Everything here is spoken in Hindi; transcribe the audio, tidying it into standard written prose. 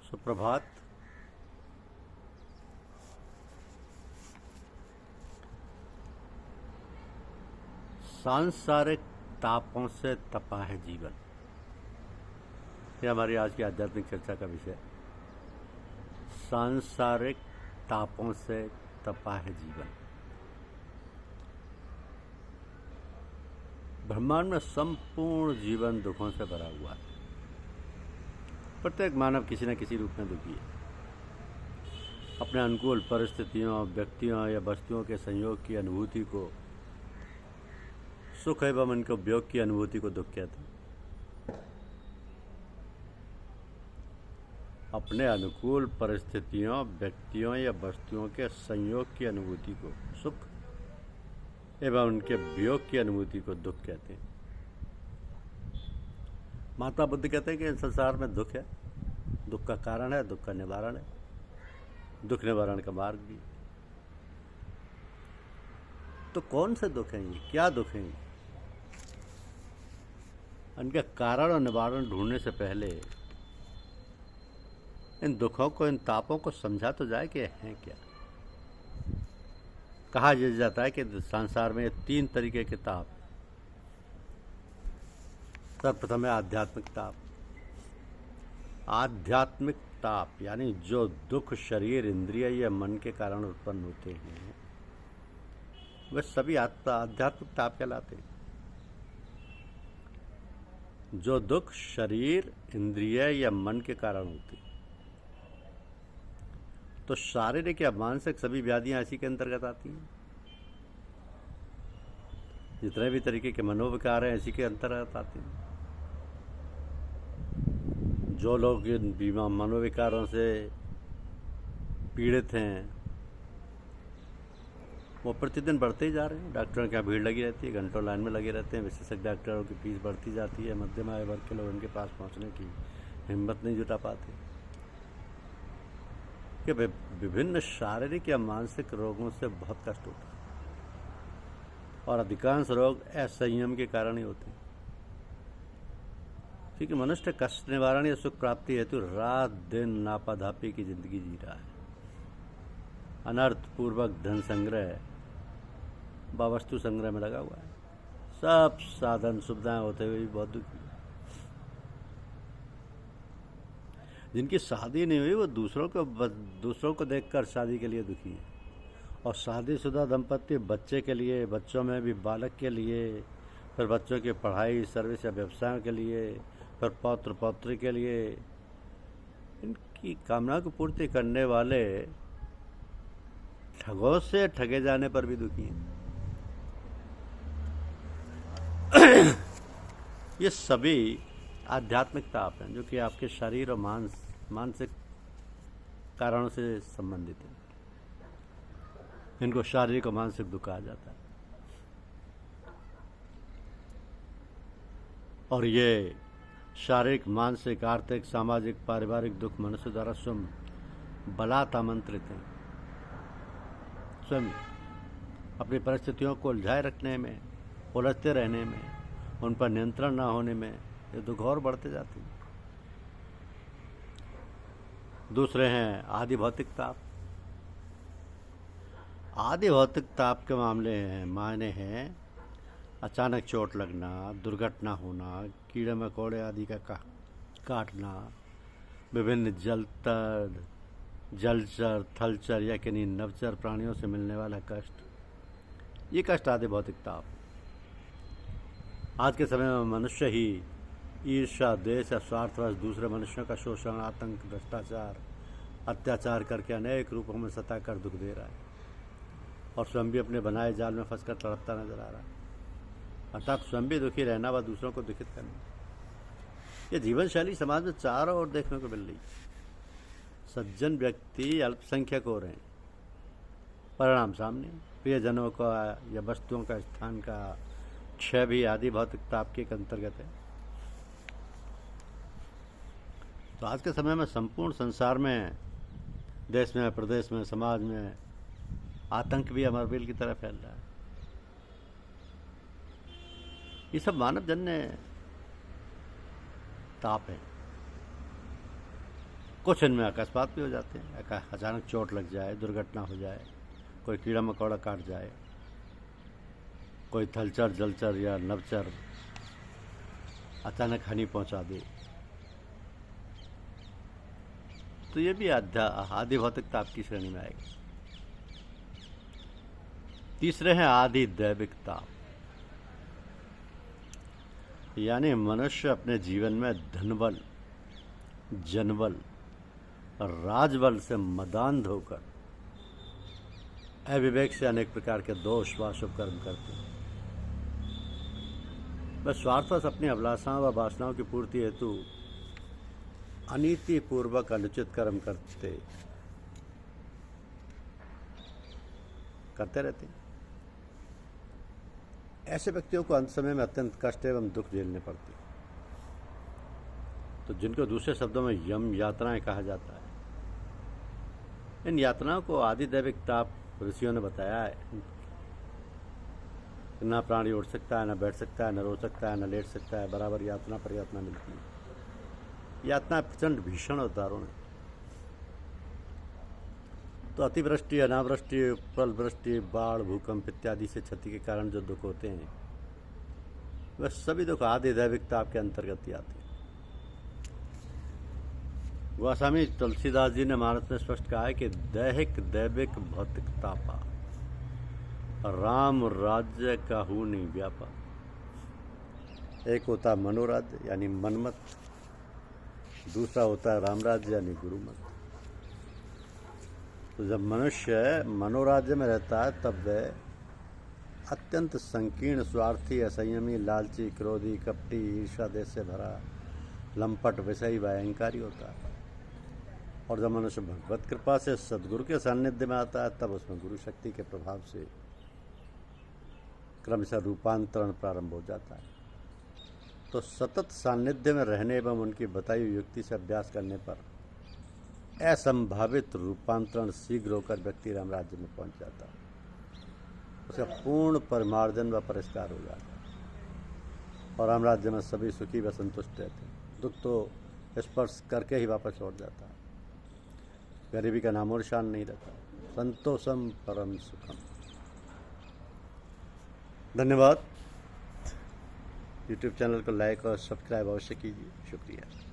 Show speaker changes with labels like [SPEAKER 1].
[SPEAKER 1] सुप्रभात। सांसारिक तापों से तपा है जीवन, यह हमारी आज की आध्यात्मिक चर्चा का विषय। सांसारिक तापों से तपा है जीवन। ब्रह्मांड में संपूर्ण जीवन दुखों से भरा हुआ है। प्रत्येक मानव किसी न किसी रूप में दुखी है। अपने अनुकूल परिस्थितियों, व्यक्तियों या वस्तुओं के संयोग की अनुभूति को सुख एवं उनके उपयोग की अनुभूति को दुख कहते हैं। अपने अनुकूल परिस्थितियों, व्यक्तियों या वस्तुओं के संयोग की अनुभूति को सुख एवं उनके वियोग की अनुभूति को दुख कहते हैं। महात्मा बुद्ध कहते हैं कि इस संसार में दुख है, दुख का कारण है, दुख का निवारण है, दुख निवारण का मार्ग भी। तो कौन से दुख हैं ये, क्या दुख हैं ये? इनके कारण और निवारण ढूंढने से पहले इन दुखों को, इन तापों को समझा तो जाए कि हैं क्या। कहा जाता है कि संसार में 3 तरीके के ताप। सर्वप्रथम है आध्यात्मिक ताप। आध्यात्मिक ताप यानी जो दुख शरीर, इंद्रिय या मन के कारण उत्पन्न होते हैं, वे सभी आध्यात्मिक ताप कहलाते हैं। जो दुख शरीर, इंद्रिय या मन के कारण होते हैं, तो शारीरिक या मानसिक सभी व्याधियां इसी के अंतर्गत आती हैं। जितने भी तरीके के मनोविकार हैं इसी के अंतर्गत आते हैं। जो लोग इन मनोविकारों से पीड़ित हैं वो प्रतिदिन बढ़ते ही जा रहे हैं। डॉक्टरों की भीड़ लगी रहती है, घंटों लाइन में लगे रहते हैं। विशेषज्ञ डॉक्टरों की फीस बढ़ती जाती है। मध्यम आय वर्ग के लोग उनके पास पहुंचने की हिम्मत नहीं जुटा पाते कि विभिन्न शारीरिक या मानसिक रोगों से बहुत कष्ट होता है और अधिकांश रोग असंयम के कारण ही होते हैं। क्योंकि मनुष्य कष्ट निवारण या सुख प्राप्ति हेतु रात दिन नापाधापी की जिंदगी जी रहा है। अनर्थ पूर्वक धन संग्रह व वस्तु संग्रह में लगा हुआ है। सब साधन सुविधाएं होते हुए भी बहुत दुखी है। जिनकी शादी नहीं हुई वो दूसरों को देखकर शादी के लिए दुखी है। और शादीशुदा दंपत्ति बच्चे के लिए, बच्चों में भी बालक के लिए, फिर बच्चों की पढ़ाई, सर्विस या व्यवसाय के लिए, फिर पौत्र पौत्री के लिए, इनकी कामना को पूर्ति करने वाले ठगों से ठगे जाने पर भी दुखी हैं। ये सभी आध्यात्मिक ताप हैं जो कि आपके शरीर और मानसिक कारणों से संबंधित है। इनको शारीरिक और मानसिक दुख कहा जाता है। और ये शारीरिक, मानसिक, आर्थिक, सामाजिक, पारिवारिक दुख मनुष्य द्वारा स्वयं बलात् आमंत्रित हैं। स्वयं अपनी परिस्थितियों को उलझाए रखने में, उलझते रहने में, उन पर नियंत्रण न होने में ये दुख और बढ़ते जाते हैं। दूसरे हैं आदि भौतिक ताप। आदि भौतिक ताप के मायने हैं अचानक चोट लगना, दुर्घटना होना, कीड़े मकोड़े आदि का काटना, विभिन्न जलचर, थलचर या किन्हीं नवचर प्राणियों से मिलने वाला कष्ट, ये कष्ट आदि भौतिक ताप। आज के समय में मनुष्य ही ईर्ष्या, द्वेष या स्वार्थवश दूसरे मनुष्यों का शोषण, आतंक, भ्रष्टाचार, अत्याचार करके अनेक रूपों में सताकर दुख दे रहा है और स्वयं भी अपने बनाए जाल में फंसकर तड़पता नजर आ रहा है। अर्थात स्वयं भी दुखी रहना व दूसरों को दुखित करना, यह जीवन शैली समाज में चारों ओर देखने को मिल रही है। सज्जन व्यक्ति अल्पसंख्यक हो रहे हैं। परिणाम सामने, प्रियजनों का या वस्तुओं का स्थान का क्षय भी आदि भौतिक ताप के अंतर्गत है। तो आज के समय में संपूर्ण संसार में, देश में, प्रदेश में, समाज में आतंक भी अमरबेल की तरह फैल रहा है। ये सब मानव जन्य ताप है। कुछ इनमें अकस्मात भी हो जाते हैं, अचानक चोट लग जाए, दुर्घटना हो जाए, कोई कीड़ा मकोड़ा काट जाए, कोई थलचर जलचर या नवचर अचानक हानि पहुंचा दे, तो ये भी आदि भौतिकता आपकी श्रेणी में आएगी। तीसरे हैं आदि दैविकता, यानी मनुष्य अपने जीवन में धनबल, जनबल और राजबल से मदान्ध होकर अविवेक से अनेक प्रकार के दोष व शुभ कर्म करते हैं। वह स्वार्थवश अपनी अभिलाषाओं व वासनाओं की पूर्ति हेतु अनीति पूर्वक अनुचित कर्म करते रहते हैं। ऐसे व्यक्तियों को अंत समय में अत्यंत कष्ट एवं दुख झेलने पड़ते हैं, तो जिनको दूसरे शब्दों में यम यातनाएं कहा जाता है। इन यातनाओं को आदि दैविक ताप ऋषियों ने बताया है। ना प्राणी उड़ सकता है, ना बैठ सकता है, न रो सकता है, न लेट सकता है, बराबर यातना पर यातना मिलती है। यातना प्रचंड भीषण और दारुण है। तो अतिवृष्टि, अनावृष्टि, प्रबल वृष्टि, बाढ़, भूकंप इत्यादि से क्षति के कारण जो दुख होते हैं, वह सभी दुख आदि दैविक ताप के अंतर्गत ही आते हैं। गोस्वामी तुलसीदास जी ने महाभारत में स्पष्ट कहा है कि दैहिक दैविक भौतिक तापा राम राज्य का हूँ नहीं व्यापा। एक होता है मनोराज्य यानी मनमत, दूसरा होता है राम राज्य यानी गुरुमत। तो जब मनुष्य मनोराज्य में रहता है तब वह अत्यंत संकीर्ण, स्वार्थी, असंयमी, लालची, क्रोधी, कपटी, ईर्ष्या देश से भरा, लंपट, विषयी व अहंकारी होता है। और जब मनुष्य भगवत कृपा से सदगुरु के सान्निध्य में आता है तब उसमें गुरु शक्ति के प्रभाव से क्रमशः रूपांतरण प्रारंभ हो जाता है। तो सतत सान्निध्य में रहने एवं उनकी बताई हुई युक्ति से अभ्यास करने पर असंभावित रूपांतरण शीघ्र होकर व्यक्ति राम राज्य में पहुंच जाता है। उसका पूर्ण परिमार्जन व परिष्कार हो जाता है और राम राज्य में सभी सुखी व संतुष्ट रहते हैं। दुख तो स्पर्श करके ही वापस लौट जाता है। गरीबी का नामो निशान नहीं रहता। संतोषम परम सुखम। धन्यवाद। यूट्यूब चैनल को लाइक और सब्सक्राइब अवश्य कीजिए। शुक्रिया।